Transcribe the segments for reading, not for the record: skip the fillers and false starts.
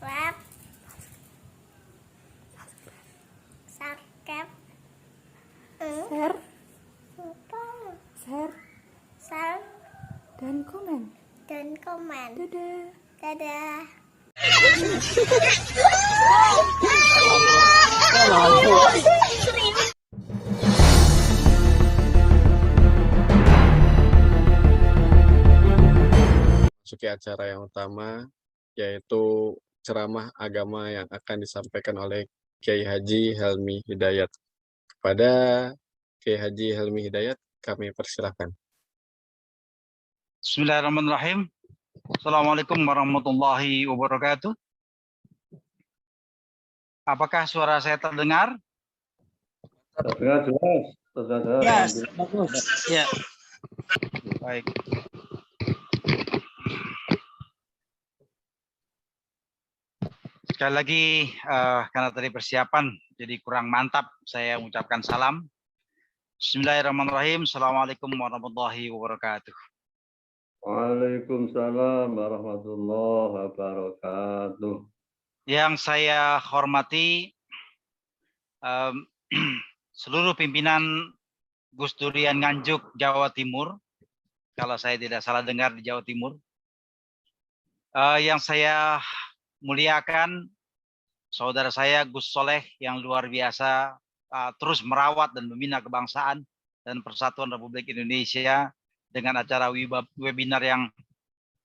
Web, subscribe, share, lupa, share, share, dan komen. dan komen. Dadah. Dadah. Masuki acara yang utama, yaitu ceramah agama yang akan disampaikan oleh Kiai Haji Helmi Hidayat. Kepada Kiai Haji Helmi Hidayat, kami persilahkan. Bismillahirrahmanirrahim. Assalamualaikum warahmatullahi wabarakatuh. Apakah suara saya terdengar? Terdengar jelas, terdengar. Yes, bagus. Ya, baik. Sekali lagi, karena tadi persiapan, jadi kurang mantap, saya mengucapkan salam. Bismillahirrahmanirrahim. Assalamualaikum warahmatullahi wabarakatuh. Waalaikumsalam warahmatullahi wabarakatuh. Yang saya hormati seluruh pimpinan Gus Durian Nganjuk Jawa Timur, kalau saya tidak salah dengar di Jawa Timur. Yang saya muliakan saudara saya Gus Soleh yang luar biasa terus merawat dan membina kebangsaan dan persatuan Republik Indonesia dengan acara webinar yang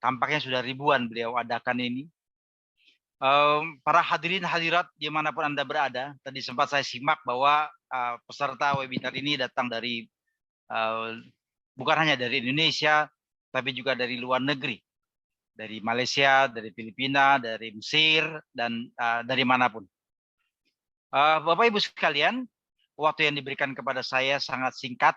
tampaknya sudah ribuan beliau adakan ini. Para hadirin hadirat dimanapun Anda berada, tadi sempat saya simak bahwa peserta webinar ini datang dari bukan hanya dari Indonesia, tapi juga dari luar negeri, dari Malaysia, dari Filipina, dari Mesir, dan dari manapun. Bapak Ibu sekalian, waktu yang diberikan kepada saya sangat singkat,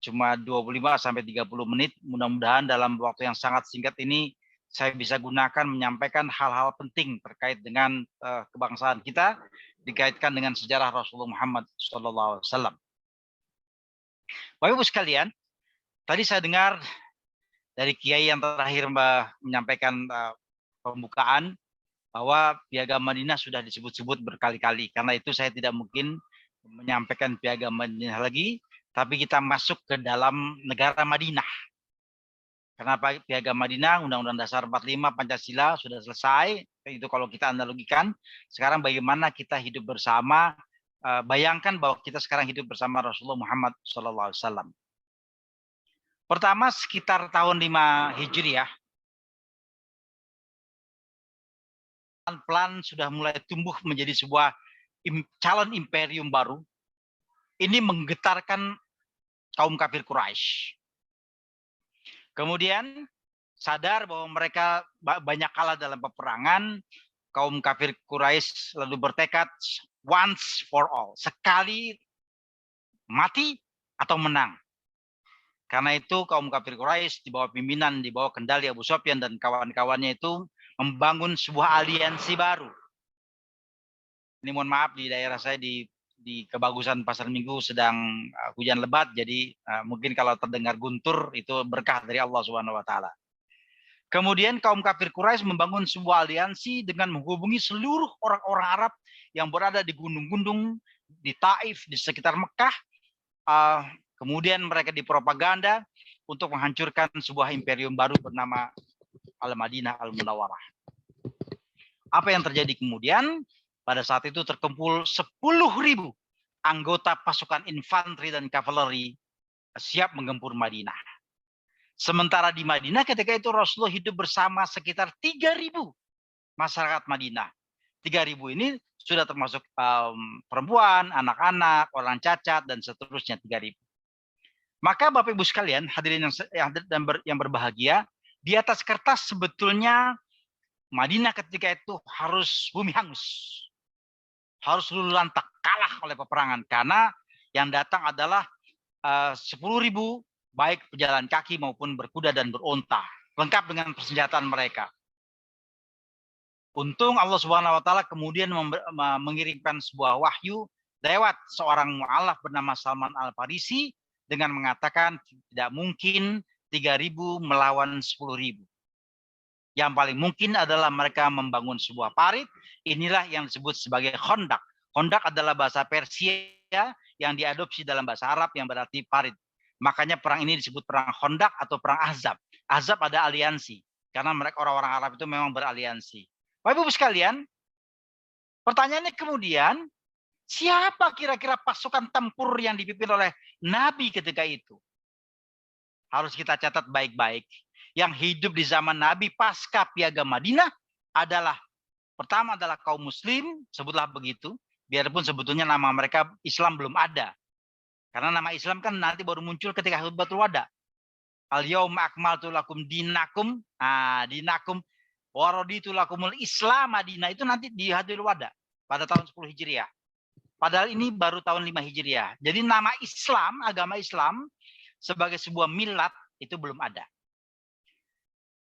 cuma 25-30 menit. Mudah-mudahan dalam waktu yang sangat singkat ini saya bisa gunakan menyampaikan hal-hal penting terkait dengan kebangsaan kita, dikaitkan dengan sejarah Rasulullah Muhammad SAW. Bapak Ibu sekalian, tadi saya dengar dari Kiai yang terakhir menyampaikan pembukaan bahwa Piagam Madinah sudah disebut-sebut berkali-kali. Karena itu saya tidak mungkin menyampaikan Piagam Madinah lagi, tapi kita masuk ke dalam negara Madinah. Karena Piagam Madinah, Undang-Undang Dasar 45 Pancasila sudah selesai. Itu kalau kita analogikan. Sekarang bagaimana kita hidup bersama, bayangkan bahwa kita sekarang hidup bersama Rasulullah Muhammad SAW. Pertama sekitar tahun 5 Hijriah, pelan-pelan sudah mulai tumbuh menjadi sebuah calon imperium baru. Ini menggetarkan kaum kafir Quraisy. Kemudian sadar bahwa mereka banyak kalah dalam peperangan, kaum kafir Quraisy lalu bertekad once for all, sekali mati atau menang. Karena itu kaum kafir Quraisy di bawah pimpinan, di bawah kendali Abu Sufyan dan kawan-kawannya itu membangun sebuah aliansi baru. Ini mohon maaf, di daerah saya di Kebagusan Pasar Minggu sedang hujan lebat, jadi mungkin kalau terdengar guntur itu berkah dari Allah Subhanahu wa taala. Kemudian kaum kafir Quraisy membangun sebuah aliansi dengan menghubungi seluruh orang-orang Arab yang berada di gunung-gunung, di Taif, di sekitar Mekah. Kemudian mereka dipropaganda untuk menghancurkan sebuah imperium baru bernama Al-Madinah Al-Munawwarah. Apa yang terjadi kemudian? Pada saat itu terkumpul 10.000 anggota pasukan infanteri dan kavaleri siap menggempur Madinah. Sementara di Madinah ketika itu Rasulullah hidup bersama sekitar 3.000 masyarakat Madinah. 3.000 ini sudah termasuk perempuan, anak-anak, orang cacat, dan seterusnya 3.000. Maka Bapak Ibu sekalian, hadirin yang berbahagia, di atas kertas sebetulnya Madinah ketika itu harus bumi hangus. Harus luluh lantak, kalah oleh peperangan. Karena yang datang adalah 10.000 baik pejalan kaki maupun berkuda dan beronta. Lengkap dengan persenjataan mereka. Untung Allah Subhanahu wa taala kemudian mengirimkan sebuah wahyu lewat seorang mu'allaf bernama Salman Al-Farisi dengan mengatakan tidak mungkin 3.000 melawan 10.000. Yang paling mungkin adalah mereka membangun sebuah parit. Inilah yang disebut sebagai Khandaq. Khandaq adalah bahasa Persia yang diadopsi dalam bahasa Arab yang berarti parit. Makanya perang ini disebut perang Khandaq atau perang Ahzab. Ahzab ada aliansi. Karena mereka orang-orang Arab itu memang beraliansi. Bapak Ibu sekalian, pertanyaannya kemudian, siapa kira-kira pasukan tempur yang dipimpin oleh Nabi ketika itu? Harus kita catat baik-baik. Yang hidup di zaman Nabi pasca Piagam Madinah adalah, pertama adalah kaum muslim, sebutlah begitu. Biarpun sebetulnya nama mereka Islam belum ada. Karena nama Islam kan nanti baru muncul ketika Khutbatul Wada. Al-yawma akmaltu lakum dinakum. Dinakum waraditu lakumul Islam Madinah. Itu nanti di Khutbatul Wada pada tahun 10 Hijriah. Padahal ini baru tahun 5 Hijriah. Jadi nama Islam, agama Islam sebagai sebuah milat itu belum ada.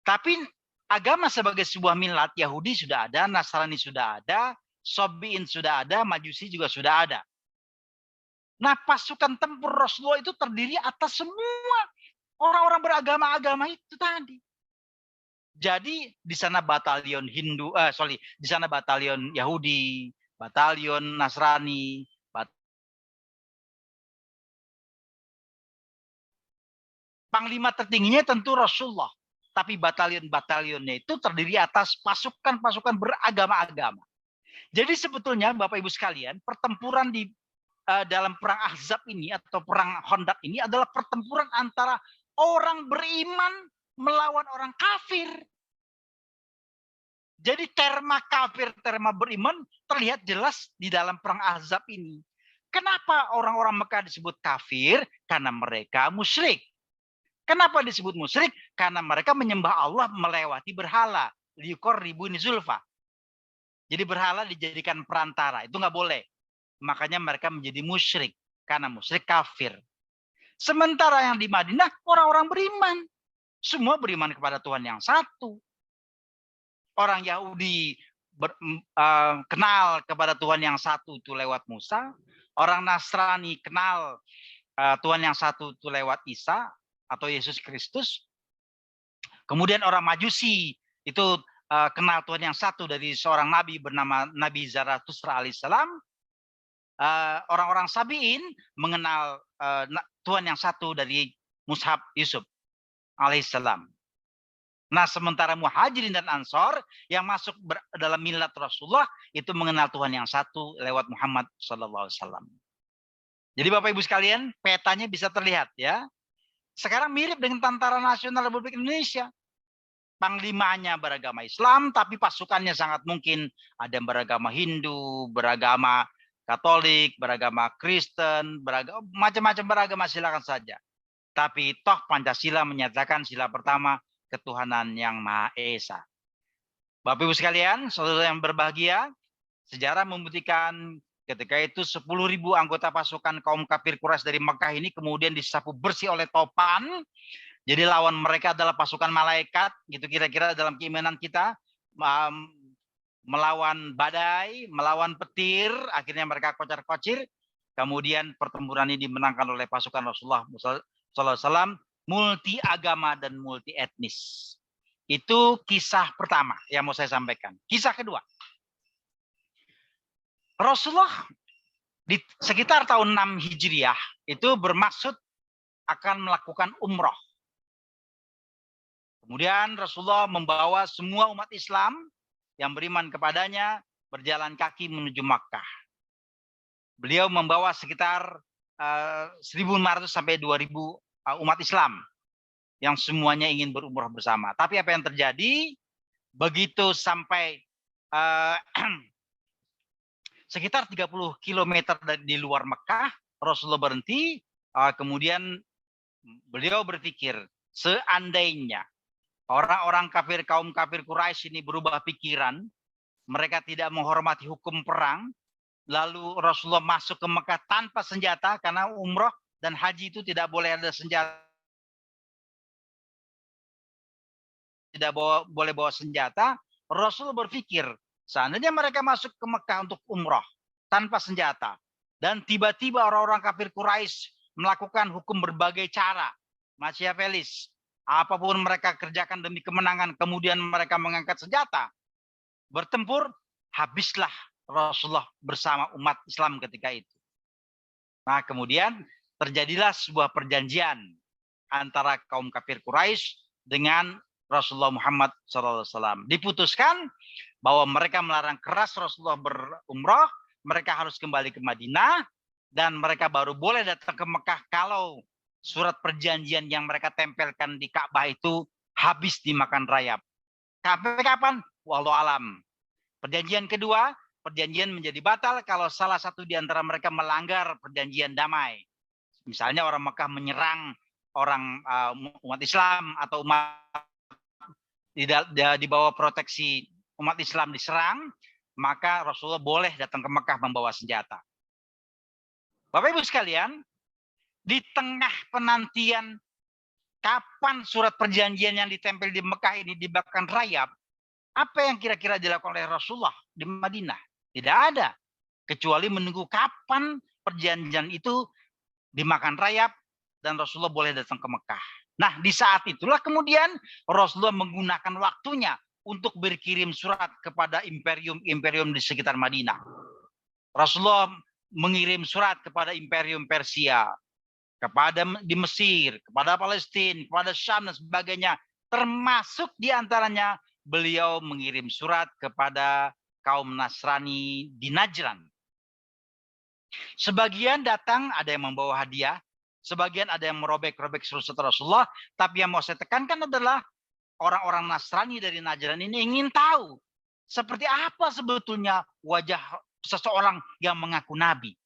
Tapi agama sebagai sebuah milat, Yahudi sudah ada, Nasrani sudah ada, Sobiin sudah ada, Majusi juga sudah ada. Nah, pasukan tempur Rasulullah itu terdiri atas semua orang-orang beragama-agama itu tadi. Jadi di sana batalion di sana batalion Yahudi, batalion Nasrani, panglima tertingginya tentu Rasulullah. Tapi batalion-batalionnya itu terdiri atas pasukan-pasukan beragama-agama. Jadi sebetulnya Bapak Ibu sekalian, pertempuran di dalam perang Ahzab ini atau perang Khandaq ini adalah pertempuran antara orang beriman melawan orang kafir. Jadi terma kafir, terma beriman terlihat jelas di dalam perang Ahzab ini. Kenapa orang-orang Mekah disebut kafir? Karena mereka musyrik. Kenapa disebut musyrik? Karena mereka menyembah Allah melewati berhala. Liqarribu zulfa. Jadi berhala dijadikan perantara. Itu nggak boleh. Makanya mereka menjadi musyrik. Karena musyrik kafir. Sementara yang di Madinah, orang-orang beriman. Semua beriman kepada Tuhan yang satu. Orang Yahudi kenal kepada Tuhan yang satu itu lewat Musa. Orang Nasrani kenal Tuhan yang satu itu lewat Isa atau Yesus Kristus. Kemudian orang Majusi itu kenal Tuhan yang satu dari seorang nabi bernama Nabi Zarathustra alaihissalam. Orang-orang Sabiin mengenal Tuhan yang satu dari Mushab Yusuf alaihissalam. Nah, sementara Muhajirin dan Ansor yang masuk dalam millat Rasulullah itu mengenal Tuhan yang satu lewat Muhammad SAW. Jadi Bapak Ibu sekalian, petanya bisa terlihat ya. Sekarang mirip dengan Tentara Nasional Republik Indonesia. Panglimanya beragama Islam, tapi pasukannya sangat mungkin ada yang beragama Hindu, beragama Katolik, beragama Kristen, macam-macam beragama, silakan saja. Tapi toh Pancasila menyatakan sila pertama ketuhanan yang Maha Esa. Bapak Ibu sekalian, saudara yang berbahagia, sejarah membuktikan ketika itu 10.000 anggota pasukan kaum kafir Quraisy dari Mekah ini kemudian disapu bersih oleh topan. Jadi lawan mereka adalah pasukan malaikat, gitu kira-kira dalam keimanan kita. Melawan badai, melawan petir, akhirnya mereka kocar-kocir. Kemudian pertempuran ini dimenangkan oleh pasukan Rasulullah SAW, multi agama dan multi etnis. Itu kisah pertama yang mau saya sampaikan. Kisah kedua. Rasulullah di sekitar tahun 6 Hijriah itu bermaksud akan melakukan umroh. Kemudian Rasulullah membawa semua umat Islam yang beriman kepadanya berjalan kaki menuju Makkah. Beliau membawa sekitar 1.500 sampai 2.000 umat Islam yang semuanya ingin berumrah bersama. Tapi apa yang terjadi? Begitu sampai sekitar 30 km di luar Mekah, Rasulullah berhenti. Kemudian beliau berpikir, seandainya orang-orang kafir, kaum kafir Quraisy ini berubah pikiran, mereka tidak menghormati hukum perang, lalu Rasulullah masuk ke Mekah tanpa senjata, karena umroh dan haji itu tidak boleh ada senjata, tidak boleh bawa senjata. Rasul berpikir, seandainya mereka masuk ke Mekah untuk umroh tanpa senjata, dan tiba-tiba orang-orang kafir Quraisy melakukan hukum berbagai cara, Machiavellis, apapun mereka kerjakan demi kemenangan, kemudian mereka mengangkat senjata, bertempur, habislah Rasulullah bersama umat Islam ketika itu. Nah, kemudian terjadilah sebuah perjanjian antara kaum kafir Quraisy dengan Rasulullah Muhammad SAW. Diputuskan bahwa mereka melarang keras Rasulullah berumrah, mereka harus kembali ke Madinah, dan mereka baru boleh datang ke Mekah kalau surat perjanjian yang mereka tempelkan di Ka'bah itu habis dimakan rayap. Sampai kapan? Wallahu alam. Perjanjian kedua, perjanjian menjadi batal kalau salah satu di antara mereka melanggar perjanjian damai. Misalnya orang Mekah menyerang orang umat Islam atau umat di bawah proteksi umat Islam diserang, maka Rasulullah boleh datang ke Mekah membawa senjata. Bapak Ibu sekalian, di tengah penantian kapan surat perjanjian yang ditempel di Mekah ini dimakan rayap, apa yang kira-kira dilakukan oleh Rasulullah di Madinah? Tidak ada, kecuali menunggu kapan perjanjian itu dimakan rayap dan Rasulullah boleh datang ke Mekah. Nah, di saat itulah kemudian Rasulullah menggunakan waktunya untuk berkirim surat kepada imperium-imperium di sekitar Madinah. Rasulullah mengirim surat kepada imperium Persia, kepada di Mesir, kepada Palestina, kepada Syam dan sebagainya. Termasuk diantaranya beliau mengirim surat kepada kaum Nasrani di Najran. Sebagian datang ada yang membawa hadiah, sebagian ada yang merobek-robek surat Rasulullah. Tapi yang mau saya tekankan adalah orang-orang Nasrani dari Najran ini ingin tahu seperti apa sebetulnya wajah seseorang yang mengaku nabi.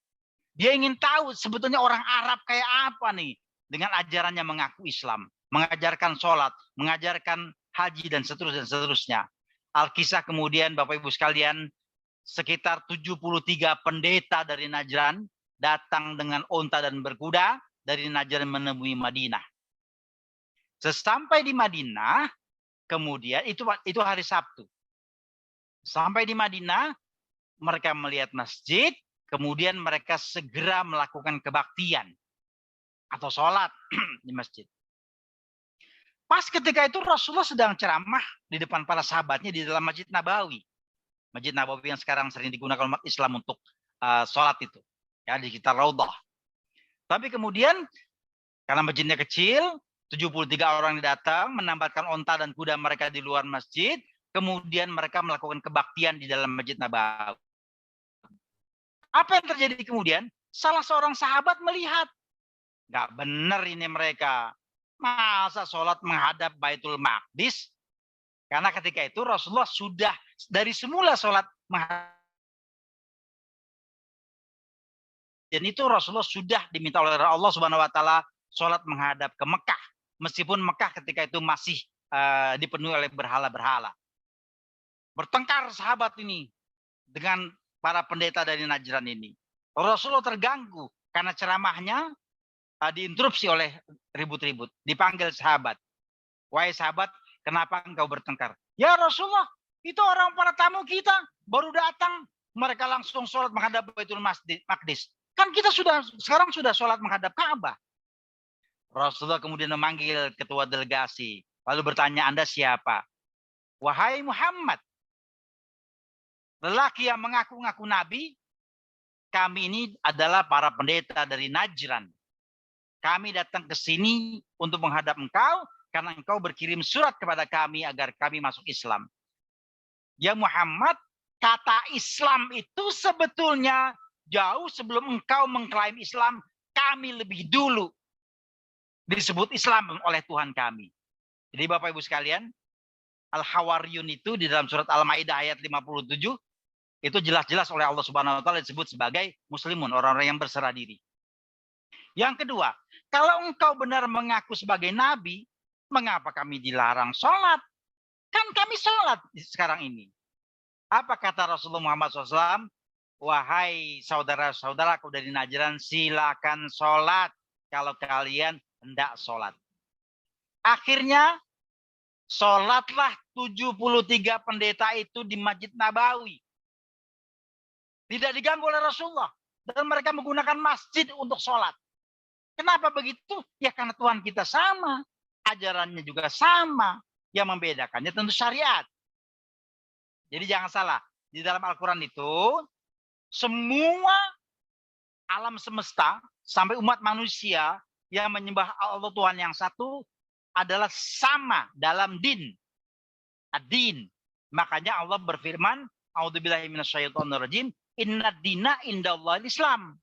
Dia ingin tahu sebetulnya orang Arab kayak apa nih dengan ajarannya mengaku Islam, mengajarkan sholat, mengajarkan haji dan seterusnya. Alkisah kemudian Bapak Ibu sekalian, sekitar 73 pendeta dari Najran datang dengan onta dan berkuda dari Najran menemui Madinah. Sesampai di Madinah, kemudian itu hari Sabtu. Sampai di Madinah, mereka melihat masjid, kemudian mereka segera melakukan kebaktian atau sholat di masjid. Pas ketika itu Rasulullah sedang ceramah di depan para sahabatnya di dalam Masjid Nabawi. Masjid Nabawi yang sekarang sering digunakan umat Islam untuk sholat itu. Ya, di sekitar Raudhah. Tapi kemudian karena masjidnya kecil, 73 orang datang menambatkan onta dan kuda mereka di luar masjid. Kemudian mereka melakukan kebaktian di dalam Masjid Nabawi. Apa yang terjadi kemudian? Salah seorang sahabat melihat. Nggak benar ini mereka. Masa sholat menghadap Baitul Maqdis? Karena ketika itu Rasulullah sudah dari semula sholat menghadap. Dan itu Rasulullah sudah diminta oleh Allah Subhanahu Wa Taala sholat menghadap ke Mekah. Meskipun Mekah ketika itu masih dipenuhi oleh berhala-berhala. Bertengkar sahabat ini dengan para pendeta dari Najran ini. Rasulullah terganggu karena ceramahnya diinterupsi oleh ribut-ribut. Dipanggil sahabat. Wahai sahabat, kenapa engkau bertengkar? Ya Rasulullah, itu orang para tamu kita baru datang. Mereka langsung sholat menghadap Baitul Maqdis. Kan kita sekarang sudah sholat menghadap Ka'bah. Rasulullah kemudian memanggil ketua delegasi. Lalu bertanya, Anda siapa? Wahai Muhammad, lelaki yang mengaku-ngaku nabi, kami ini adalah para pendeta dari Najran. Kami datang ke sini untuk menghadap engkau karena engkau berkirim surat kepada kami agar kami masuk Islam. Ya Muhammad, kata Islam itu sebetulnya jauh sebelum engkau mengklaim Islam, kami lebih dulu disebut Islam oleh Tuhan kami. Jadi Bapak Ibu sekalian, Al-Hawariyun itu di dalam surat Al-Maidah ayat 57 itu jelas-jelas oleh Allah Subhanahu Wa Taala disebut sebagai muslimun, orang-orang yang berserah diri. Yang kedua, kalau engkau benar mengaku sebagai nabi, mengapa kami dilarang sholat? Kan kami sholat sekarang ini. Apa kata Rasulullah Muhammad SAW? Wahai saudara-saudaraku dari Najran, silakan sholat kalau kalian hendak sholat. Akhirnya sholatlah 73 pendeta itu di Masjid Nabawi. Tidak diganggu oleh Rasulullah. Dan mereka menggunakan masjid untuk sholat. Kenapa begitu? Ya karena Tuhan kita sama. ajarannya juga sama. Yang membedakannya tentu syariat. Jadi jangan salah. Di dalam Al-Quran itu, semua alam semesta, sampai umat manusia yang menyembah Allah Tuhan yang satu, adalah sama dalam din. Ad-din. Makanya Allah berfirman, A'udzubillahi minasyaitonirrajim, inna dina indallah Islam.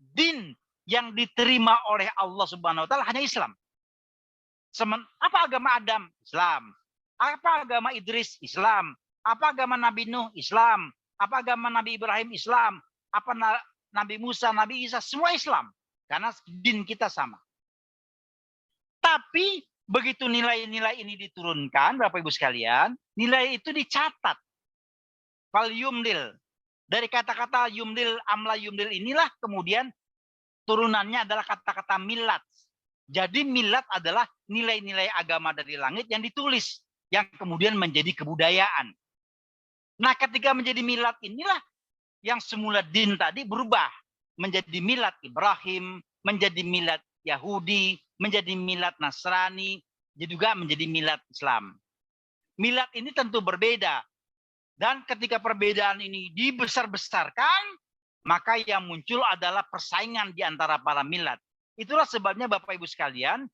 Din yang diterima oleh Allah Subhanahu wa taala hanya Islam. Apa agama Adam? Islam. Apa agama Idris? Islam. Apa agama Nabi Nuh? Islam. Apa agama Nabi Ibrahim? Islam. Apa Nabi Musa, Nabi Isa? Semua Islam. Karena din kita sama. Tapi begitu nilai-nilai ini diturunkan, Bapak Ibu sekalian, nilai itu dicatat. Fal yumdil. Dari kata-kata yumdil, amla yumdil inilah kemudian turunannya adalah kata-kata milat. Jadi milat adalah nilai-nilai agama dari langit yang ditulis, yang kemudian menjadi kebudayaan. Nah, ketika menjadi milat inilah yang semula din tadi berubah menjadi milat Ibrahim, menjadi milat Yahudi, menjadi milat Nasrani, juga menjadi milat Islam. Milat ini tentu berbeda. Dan ketika perbedaan ini dibesar-besarkan, maka yang muncul adalah persaingan di antara para milat. Itulah sebabnya Bapak Ibu sekalian,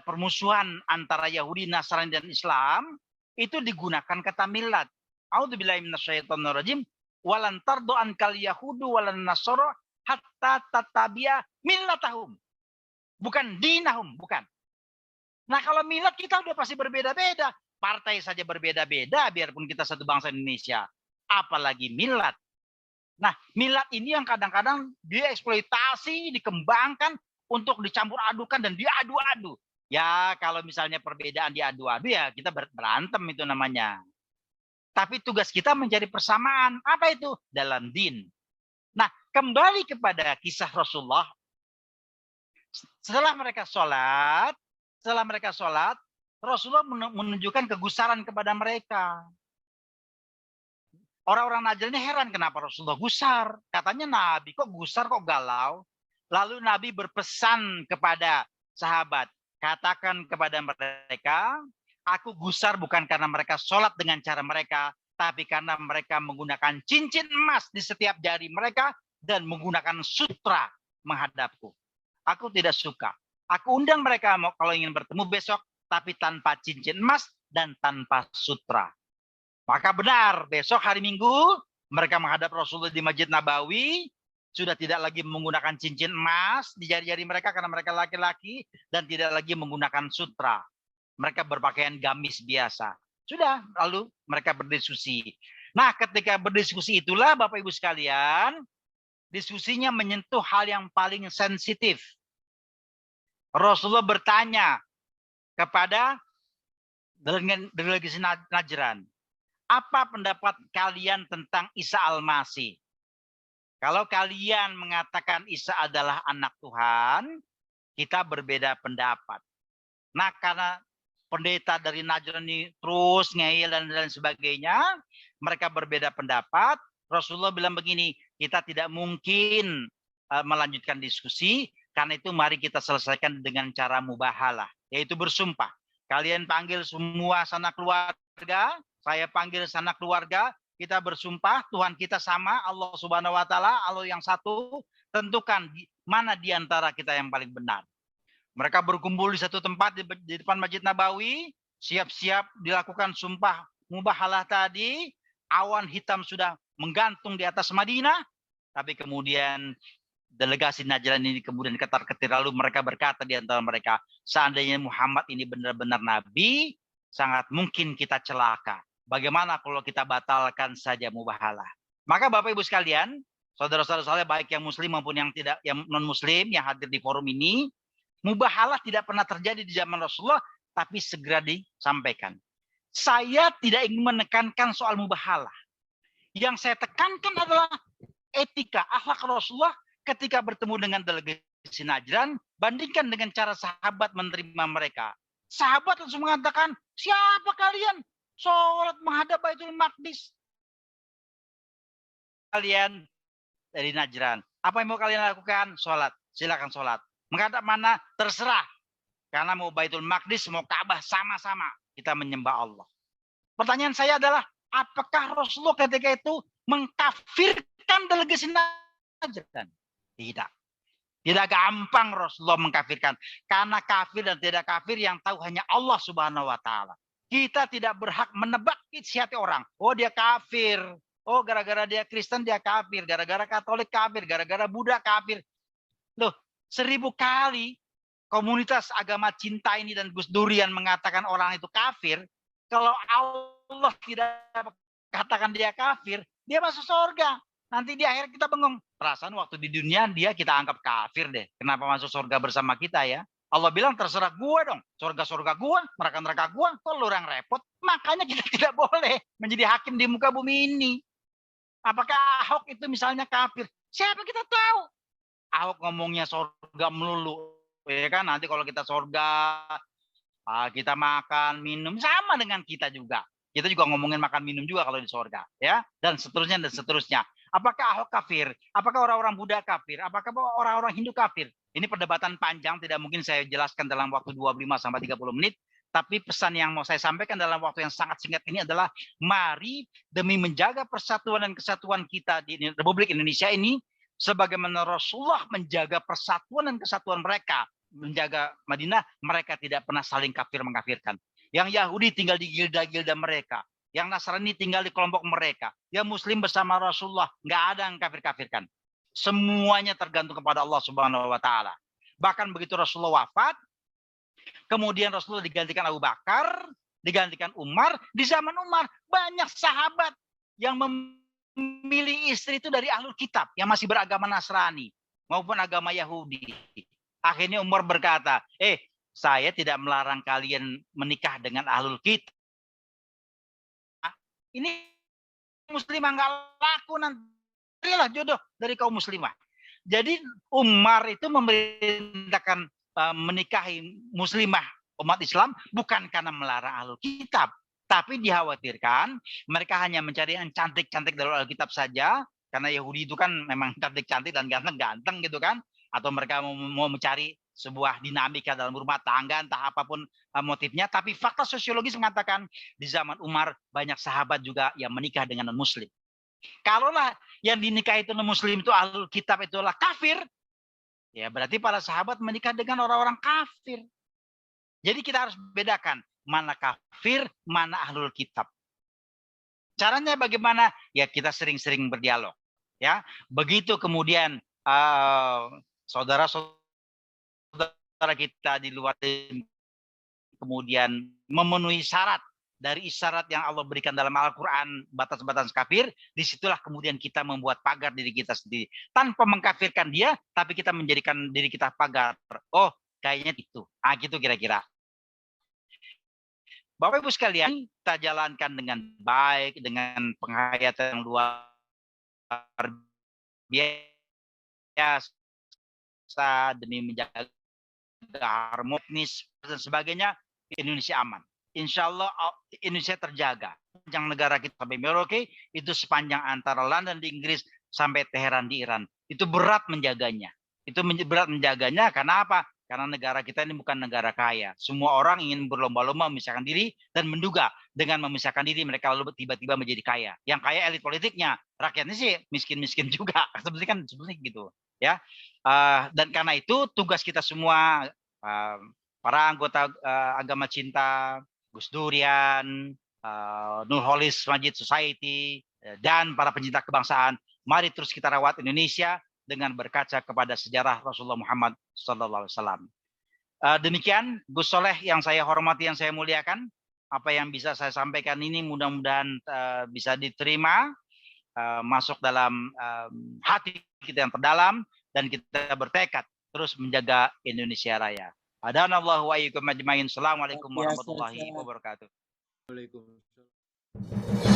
permusuhan antara Yahudi, Nasrani, dan Islam itu digunakan kata milat. A'udzubillahi minasyaitonirrajim. Walan tardo ankal yahudu walan nasoro hatta tatabia millatahum. Bukan dinahum, bukan. Nah, kalau milat kita udah pasti berbeda-beda. Partai saja berbeda-beda biarpun kita satu bangsa Indonesia. Apalagi milat. Nah, milat ini yang kadang-kadang dieksploitasi, dikembangkan untuk dicampur adukan dan diadu-adu. Ya, kalau misalnya perbedaan diadu-adu ya kita berantem itu namanya. Tapi tugas kita mencari persamaan. Apa itu? Dalam din. Nah, kembali kepada kisah Rasulullah. Setelah mereka sholat, Rasulullah menunjukkan kegusaran kepada mereka. Orang-orang Najran ini heran kenapa Rasulullah gusar. Katanya Nabi kok gusar, kok galau. Lalu Nabi berpesan kepada sahabat. Katakan kepada mereka, aku gusar bukan karena mereka sholat dengan cara mereka, tapi karena mereka menggunakan cincin emas di setiap jari mereka dan menggunakan sutra menghadapku. Aku tidak suka. Aku undang mereka kalau ingin bertemu besok, tapi tanpa cincin emas dan tanpa sutra. Maka benar, besok hari Minggu, mereka menghadap Rasulullah di Masjid Nabawi, sudah tidak lagi menggunakan cincin emas di jari-jari mereka karena mereka laki-laki, dan tidak lagi menggunakan sutra. Mereka berpakaian gamis biasa. Sudah, lalu mereka berdiskusi. Nah, ketika berdiskusi itulah, Bapak Ibu sekalian, diskusinya menyentuh hal yang paling sensitif. Rasulullah bertanya kepada delegasi Najran, apa pendapat kalian tentang Isa Al-Masih? Kalau kalian mengatakan Isa adalah anak Tuhan, kita berbeda pendapat. Nah, karena pendeta dari Najran ini terus ngeyel dan lain sebagainya, mereka berbeda pendapat. Rasulullah bilang begini, kita tidak mungkin melanjutkan diskusi, karena itu mari kita selesaikan dengan cara mubahalah, yaitu bersumpah. Kalian panggil semua sanak keluarga, saya panggil sanak keluarga, kita bersumpah Tuhan kita sama, Allah Subhanahu wa taala, Allah yang satu, tentukan mana di antara kita yang paling benar. Mereka berkumpul di satu tempat di depan Masjid Nabawi, siap-siap dilakukan sumpah mubahalah tadi. Awan hitam sudah menggantung di atas Madinah, tapi kemudian delegasi Najran ini kemudian ketar-ketir, lalu mereka berkata di antara mereka, seandainya Muhammad ini benar-benar nabi, sangat mungkin kita celaka. Bagaimana kalau kita batalkan saja mubahalah? Maka Bapak Ibu sekalian, saudara-saudara saya baik yang muslim maupun yang tidak, yang non muslim yang hadir di forum ini, mubahalah tidak pernah terjadi di zaman Rasulullah, tapi segera disampaikan. Saya tidak ingin menekankan soal mubahalah. Yang saya tekankan adalah etika, akhlak Rasulullah ketika bertemu dengan delegasi Najran, bandingkan dengan cara sahabat menerima mereka. Sahabat langsung mengatakan, siapa kalian? Sholat menghadap Baitul Maqdis. Kalian dari Najran, apa yang mau kalian lakukan? Sholat, silakan sholat. Menghadap mana? Terserah. Karena mau Baitul Maqdis, mau Ka'bah, sama-sama kita menyembah Allah. Pertanyaan saya adalah, apakah Rasulullah ketika itu mengkafirkan delegasi Najran? Tidak. Tidak gampang Rasulullah mengkafirkan. Karena kafir dan tidak kafir yang tahu hanya Allah Subhanahu wa Ta'ala. Kita tidak berhak menebak isi hati orang. Oh, dia kafir. Oh, gara-gara dia Kristen dia kafir. Gara-gara Katolik kafir. Gara-gara Buddha kafir. Loh, 1000 kali komunitas agama cinta ini dan Gus Durian mengatakan orang itu kafir. Kalau Allah tidak katakan dia kafir, dia masuk surga. Nanti di akhir kita bengong. Perasaan waktu di dunia dia kita anggap kafir deh. Kenapa masuk surga bersama kita ya? Allah bilang terserah gua dong. Surga-surga gua, neraka-neraka gua. Kok lu orang repot? Makanya kita tidak boleh menjadi hakim di muka bumi ini. Apakah Ahok itu misalnya kafir? Siapa kita tahu? Ahok ngomongnya surga melulu. Ya kan nanti kalau kita surga, kita makan, minum. Sama dengan kita juga. Kita juga ngomongin makan minum juga kalau di surga. Ya, dan seterusnya dan seterusnya. Apakah Ahok kafir? Apakah orang-orang Buddha kafir? Apakah orang-orang Hindu kafir? Ini perdebatan panjang, tidak mungkin saya jelaskan dalam waktu 25-30 menit. Tapi pesan yang mau saya sampaikan dalam waktu yang sangat singkat ini adalah, mari demi menjaga persatuan dan kesatuan kita di Republik Indonesia ini, sebagaimana Rasulullah menjaga persatuan dan kesatuan mereka, menjaga Madinah, mereka tidak pernah saling kafir mengkafirkan. Yang Yahudi tinggal di gilda-gilda mereka. Yang Nasrani tinggal di kelompok mereka. Yang Muslim bersama Rasulullah. Nggak ada yang kafir-kafirkan. Semuanya tergantung kepada Allah Subhanahu wa Ta'ala. Bahkan begitu Rasulullah wafat, kemudian Rasulullah digantikan Abu Bakar, digantikan Umar. Di zaman Umar, banyak sahabat yang memilih istri itu dari ahlul kitab. Yang masih beragama Nasrani. Maupun agama Yahudi. Akhirnya Umar berkata, saya tidak melarang kalian menikah dengan ahlul kitab. Ini muslimah nggak laku, nanti lah jodoh dari kaum muslimah. Jadi Umar itu memerintahkan menikahi muslimah umat Islam bukan karena melarang ahlul kitab, tapi dikhawatirkan mereka hanya mencari yang cantik-cantik dari ahlul kitab saja, karena Yahudi itu kan memang cantik-cantik dan ganteng-ganteng gitu kan, atau mereka mau mencari sebuah dinamika dalam rumah tangga, entah apapun motifnya. Tapi fakta sosiologis mengatakan di zaman Umar banyak sahabat juga yang menikah dengan non-muslim. Kalaulah yang dinikahi itu non-muslim itu ahlul kitab itulah kafir, ya berarti para sahabat menikah dengan orang-orang kafir. Jadi kita harus bedakan mana kafir, mana ahlul kitab. Caranya bagaimana? Ya kita sering-sering berdialog. Ya, begitu kemudian saudara-saudara kita di luar kemudian memenuhi syarat dari isyarat yang Allah berikan dalam Al-Quran, batas-batas kafir, disitulah kemudian kita membuat pagar diri kita sendiri. Tanpa mengkafirkan dia, tapi kita menjadikan diri kita pagar. Oh, kayaknya itu. Gitu kira-kira. Bapak Ibu sekalian, kita jalankan dengan baik, dengan penghayatan yang luar biasa, demi menjaga harmonis dan sebagainya, Indonesia aman. Insya Allah Indonesia terjaga. Yang negara kita sampai Merauke itu sepanjang antara London di Inggris sampai Teheran di Iran. Itu berat menjaganya. Itu berat menjaganya karena apa? Karena negara kita ini bukan negara kaya. Semua orang ingin berlomba-lomba memisahkan diri dan menduga dengan memisahkan diri mereka lalu tiba-tiba menjadi kaya. Yang kaya elit politiknya, rakyatnya sih miskin-miskin juga. Sebenarnya kan sebenarnya gitu, ya. Dan karena itu tugas kita semua, para anggota agama cinta, Gus Durian, Nurholis Majid Society, dan para pencinta kebangsaan, mari terus kita rawat Indonesia dengan berkaca kepada sejarah Rasulullah Muhammad SAW. Demikian Gus Soleh yang saya hormati, yang saya muliakan, apa yang bisa saya sampaikan ini mudah-mudahan bisa diterima, masuk dalam hati kita yang terdalam, dan kita bertekad terus menjaga Indonesia Raya. Hadanallahu wa iyyakum ajmain. Assalamualaikum warahmatullahi wabarakatuh. Waalaikumsalam.